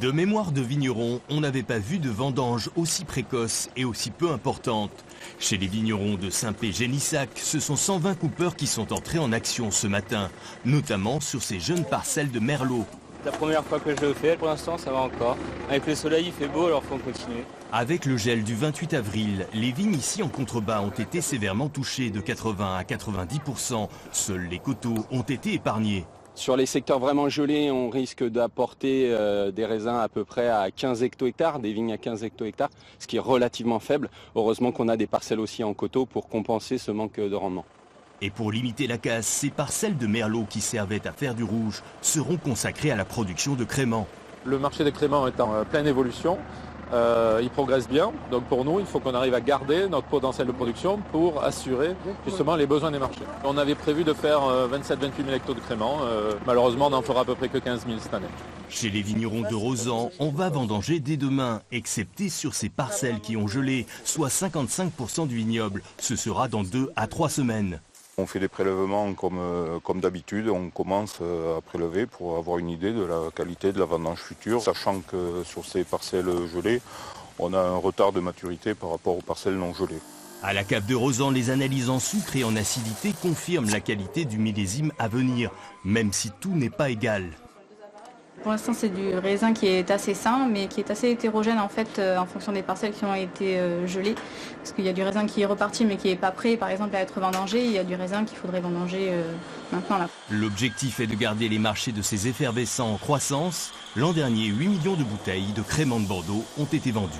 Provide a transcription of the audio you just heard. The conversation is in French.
De mémoire de vigneron, on n'avait pas vu de vendange aussi précoce et aussi peu importante. Chez les vignerons de Saint-Pé-Génissac, ce sont 120 coupeurs qui sont entrés en action ce matin, notamment sur ces jeunes parcelles de merlot. La première fois que je le fais, pour l'instant ça va encore. Avec le soleil il fait beau, alors faut continuer. Avec le gel du 28 avril, les vignes ici en contrebas ont été sévèrement touchées de 80 à 90%. Seuls les coteaux ont été épargnés. Sur les secteurs vraiment gelés, on risque d'apporter des raisins à peu près à 15 hecto-hectares, des vignes à 15 hecto-hectares, ce qui est relativement faible. Heureusement qu'on a des parcelles aussi en coteaux pour compenser ce manque de rendement. Et pour limiter la casse, ces parcelles de merlot qui servaient à faire du rouge seront consacrées à la production de créments. Le marché des créments est en pleine évolution. Il progresse bien, donc pour nous il faut qu'on arrive à garder notre potentiel de production pour assurer justement les besoins des marchés. On avait prévu de faire 27-28 000 hectos de créments, malheureusement on n'en fera à peu près que 15 000 cette année. Chez les vignerons de Rozan, on va vendanger dès demain, excepté sur ces parcelles qui ont gelé, soit 55% du vignoble. Ce sera dans 2 à 3 semaines. On fait des prélèvements comme d'habitude, on commence à prélever pour avoir une idée de la qualité de la vendange future, sachant que sur ces parcelles gelées, on a un retard de maturité par rapport aux parcelles non gelées. À la cave de Rozan, les analyses en sucre et en acidité confirment la qualité du millésime à venir, même si tout n'est pas égal. Pour l'instant, c'est du raisin qui est assez sain, mais qui est assez hétérogène en fait, en fonction des parcelles qui ont été gelées. Parce qu'il y a du raisin qui est reparti, mais qui n'est pas prêt, par exemple, à être vendangé. Il y a du raisin qu'il faudrait vendanger maintenant là. L'objectif est de garder les marchés de ces effervescents en croissance. L'an dernier, 8 millions de bouteilles de créments de Bordeaux ont été vendues.